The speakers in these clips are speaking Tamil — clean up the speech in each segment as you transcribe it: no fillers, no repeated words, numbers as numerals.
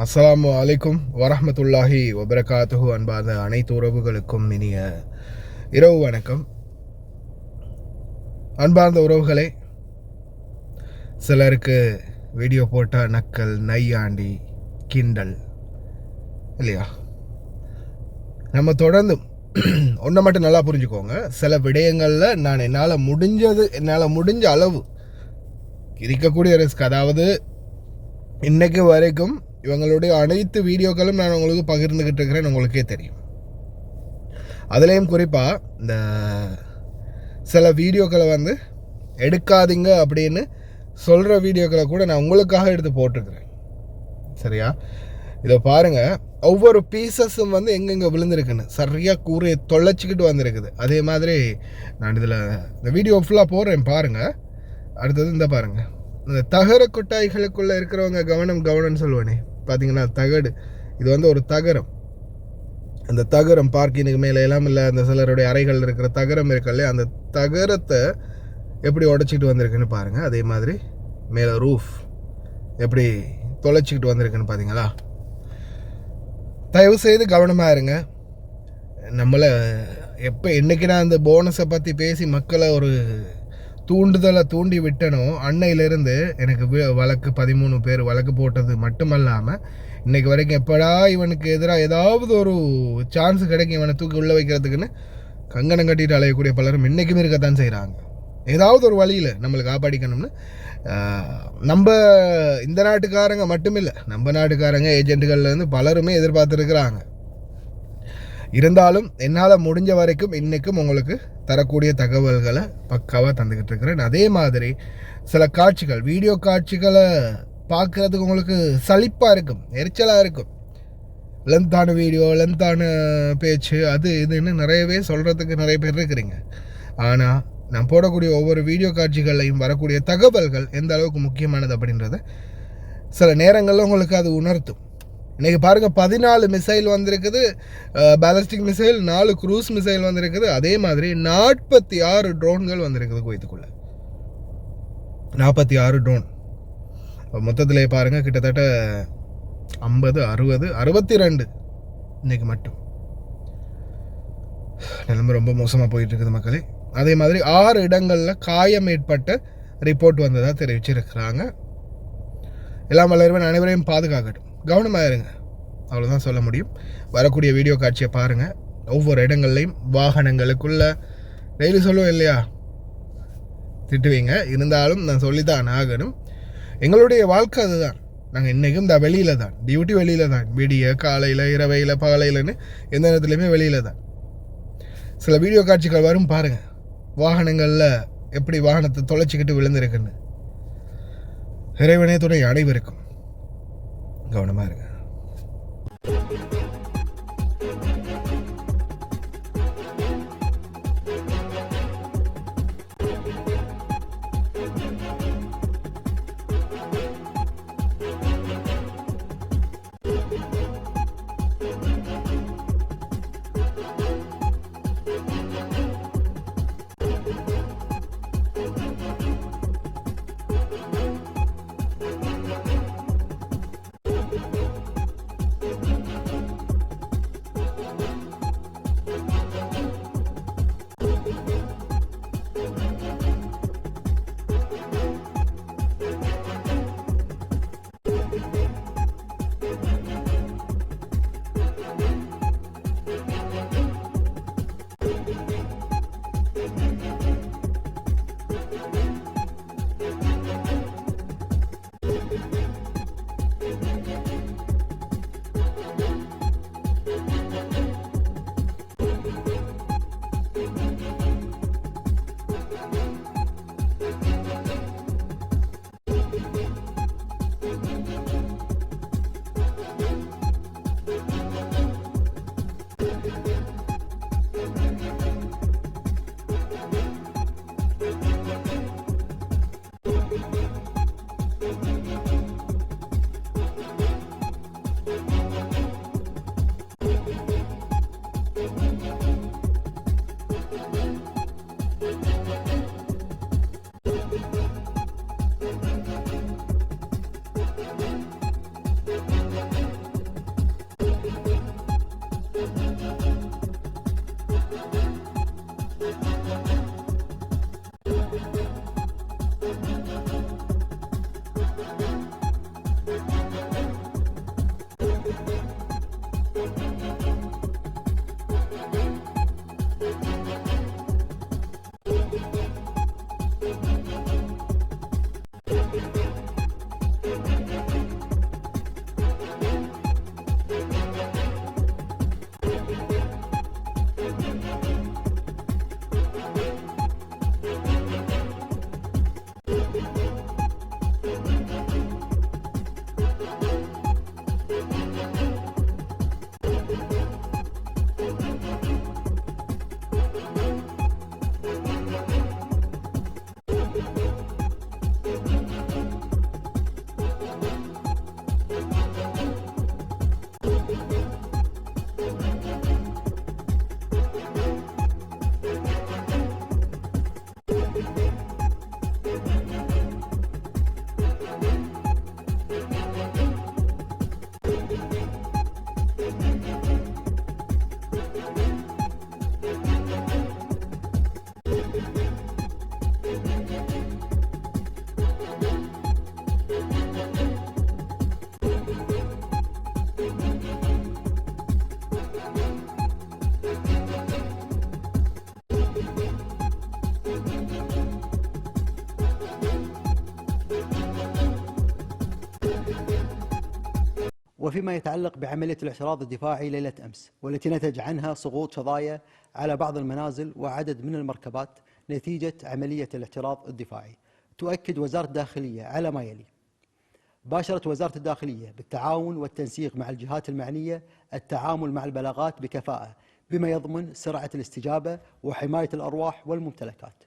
அஸ்ஸலாமு அலைக்கும் வரஹ்மத்துல்லாஹி வபரகாத்துஹு. அன்பார்ந்த அனைத்து உறவுகளுக்கும் இனிய இரவு வணக்கம். அன்பார்ந்த உறவுகளே, சிலருக்கு வீடியோ போட்டால் நக்கல், நையாண்டி, கிண்டல் இல்லையா? நம்ம தொடர்ந்தும் ஒன்றை மட்டும் நல்லா புரிஞ்சுக்கோங்க. சில விடயங்களில் நான் என்னால் முடிஞ்ச அளவு இருக்கக்கூடிய ரிஸ்க், அதாவது இன்னைக்கு வரைக்கும் இவங்களுடைய அனைத்து வீடியோக்களும் நான் உங்களுக்கு பகிர்ந்துக்கிட்டு இருக்கிறேன், உங்களுக்கே தெரியும். அதுலேயும் குறிப்பாக இந்த சில வீடியோக்களை எடுக்காதீங்க அப்படின்னு சொல்கிற வீடியோக்களை கூட நான் உங்களுக்காக எடுத்து போட்டிருக்கிறேன். சரியா? இதை பாருங்கள், ஒவ்வொரு பீசஸும் எங்கெங்கே விழுந்திருக்குன்னு சரியாக கூரையை தொலைச்சிக்கிட்டு வந்திருக்குது. அதே மாதிரி நான் இதில் இந்த வீடியோ ஃபுல்லாக போடுறேன் பாருங்கள். அடுத்தது இந்த பாருங்கள், இந்த தகர கொட்டாய்களுக்குள்ளே இருக்கிறவங்க கவனம்னு சொல்லுவேனே, பார்த்தீங்கன்னா தகடு, இது ஒரு தகரம். அந்த தகரம் பார்க்கினுக்கு மேலே எல்லாம் இல்லை, அந்த சிலருடைய அறைகள் இருக்கிற தகரம் இருக்கல்ல, அந்த தகரத்தை எப்படி உடச்சிக்கிட்டு வந்திருக்குன்னு பாருங்கள். அதே மாதிரி மேலே ரூஃப் எப்படி தொலைச்சிக்கிட்டு வந்திருக்குன்னு பார்த்தீங்களா? தயவு செய்து கவனமாக இருங்க. நம்மளை என்றைக்கு நான் அந்த போனஸை பற்றி பேசி மக்களை ஒரு தூண்டுதலை தூண்டி விட்டனோ, அன்னையிலிருந்து எனக்கு வழக்கு 13 பேர் வழக்கு போட்டது மட்டுமல்லாமல் இன்றைக்கு வரைக்கும் எப்படா இவனுக்கு எதிராக ஏதாவது ஒரு சான்ஸ் கிடைக்கும் இவனை தூக்கி உள்ளே வைக்கிறதுக்குன்னு கங்கணம் கட்டிட்டு அலையக்கூடிய பலரும் இன்றைக்குமே இருக்கத்தான் செய்கிறாங்க. ஏதாவது ஒரு வழியில் நம்மளை காப்பாடிக்கணும்னு நம்ம இந்த நாட்டுக்காரங்க மட்டுமில்லை, நம்ம நாட்டுக்காரங்க ஏஜென்ட்டுகள்லேருந்து பலருமே எதிர்பார்த்துருக்குறாங்க. இருந்தாலும் என்னால் முடிஞ்ச வரைக்கும் இன்றைக்கும் உங்களுக்கு தரக்கூடிய தகவல்களை பக்காவாக தந்துக்கிட்டு இருக்கிறேன். அதே மாதிரி சில காட்சிகள், வீடியோ காட்சிகளை பார்க்குறதுக்கு உங்களுக்கு சலிப்பாக இருக்கும், எரிச்சலாக இருக்கும். லென்த்தான வீடியோ, லென்த்தான பேச்சு, அது இதுன்னு நிறையவே சொல்கிறதுக்கு நிறைய பேர் இருக்கிறீங்க. ஆனால் நான் போடக்கூடிய ஒவ்வொரு வீடியோ காட்சிகளையும் வரக்கூடிய தகவல்கள் எந்த அளவுக்கு முக்கியமானது அப்படின்றத சில நேரங்களில் உங்களுக்கு அது உணர்த்தும். இன்றைக்கி பாருங்கள், 14 மிசைல் வந்திருக்குது, பேலஸ்டிக் மிசைல், 4 க்ரூஸ் மிசைல் வந்திருக்குது. அதே மாதிரி 46 ட்ரோன்கள் வந்திருக்குது குவைத்துக்குள்ளே. 46 ட்ரோன் மொத்தத்திலே பாருங்கள், கிட்டத்தட்ட 50, 60, 62 இன்றைக்கி மட்டும். நிலைமை ரொம்ப மோசமாக போயிட்டு இருக்குது மக்களே. அதே மாதிரி 6 இடங்களில் காயம் ஏற்பட்ட ரிப்போர்ட் வந்ததாக தெரிவிச்சிருக்கிறாங்க. எல்லாம் வல்லவன் அனைவரையும் பாதுகாக்கட்டும். கவனமாக இருங்க, அவ்வளோதான் சொல்ல முடியும். வரக்கூடிய வீடியோ காட்சியை பாருங்கள். ஒவ்வொரு இடங்கள்லையும் வாகனங்களுக்குள்ள டெய்லி சொல்லுவோம் இல்லையா, திட்டுவீங்க, இருந்தாலும் நான் சொல்லித்தான் ஆகணும். எங்களுடைய வாழ்க்கை அதுதான். நாங்கள் இன்றைக்கும் இந்த வெளியில் தான், டியூட்டி வெளியில் தான், விடிய காலையில், இரவையில், பகலையிலன்னு எந்த நேரத்துலையுமே வெளியில் தான். சில வீடியோ காட்சிகள் வரும் பாருங்கள், வாகனங்களில் எப்படி வாகனத்தை தொலைச்சிக்கிட்டு விழுந்திருக்குன்னு. இறைவனே துணை அனைவருக்கும். கவனமாக இருங்க. وفيما يتعلق بعملية الاعتراض الدفاعي ليلة أمس، والتي نتج عنها سقوط شظايا على بعض المنازل وعدد من المركبات نتيجة عملية الاعتراض الدفاعي، تؤكد وزارة الداخلية على ما يلي: باشرت وزارة الداخلية بالتعاون والتنسيق مع الجهات المعنية التعامل مع البلاغات بكفاءة بما يضمن سرعة الاستجابة وحماية الأرواح والممتلكات.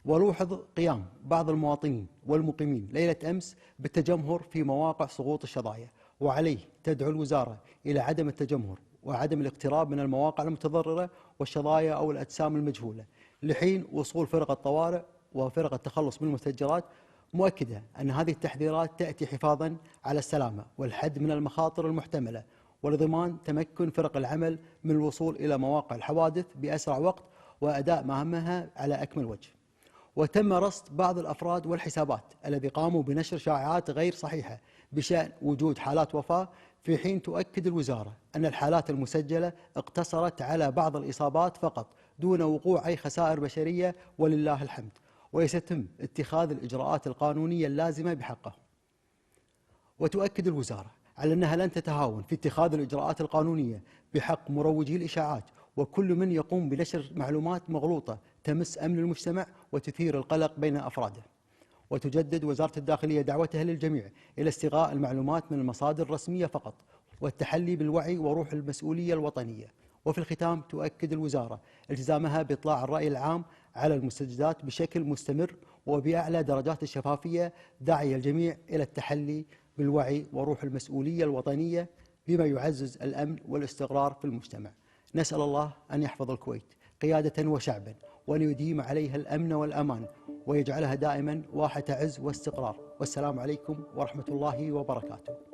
ولوحظ قيام بعض المواطنين والمقيمين ليلة أمس بالتجمهر في مواقع سقوط الشظايا، وعليه تدعو الوزارة إلى عدم التجمهر وعدم الاقتراب من المواقع المتضررة والشظايا أو الأجسام المجهولة لحين وصول فرق الطوارئ وفرق التخلص من المتفجرات، مؤكدة أن هذه التحذيرات تأتي حفاظا على السلامة والحد من المخاطر المحتملة ولضمان تمكن فرق العمل من الوصول إلى مواقع الحوادث بأسرع وقت وأداء مهامها على أكمل وجه. وتم رصد بعض الأفراد والحسابات الذي قاموا بنشر شائعات غير صحيحة بشأن وجود حالات وفاة، في حين تؤكد الوزارة أن الحالات المسجلة اقتصرت على بعض الإصابات فقط دون وقوع أي خسائر بشرية ولله الحمد، وسيتم اتخاذ الإجراءات القانونية اللازمة بحقه. وتؤكد الوزارة على أنها لن تتهاون في اتخاذ الإجراءات القانونية بحق مروجي الإشاعات وكل من يقوم بنشر معلومات مغلوطة تمس أمن المجتمع وتثير القلق بين أفراده. وتجدد وزارة الداخلية دعوتها للجميع إلى استقاء المعلومات من المصادر الرسمية فقط والتحلي بالوعي وروح المسؤولية الوطنية. وفي الختام تؤكد الوزارة التزامها بإطلاع الرأي العام على المستجدات بشكل مستمر وبأعلى درجات الشفافية، داعية الجميع إلى التحلي بالوعي وروح المسؤولية الوطنية بما يعزز الأمن والاستقرار في المجتمع. نسأل الله أن يحفظ الكويت قيادة وشعبا، وأن يديم عليها الأمن والأمان ويجعلها دائما واحة عز واستقرار. والسلام عليكم ورحمة الله وبركاته.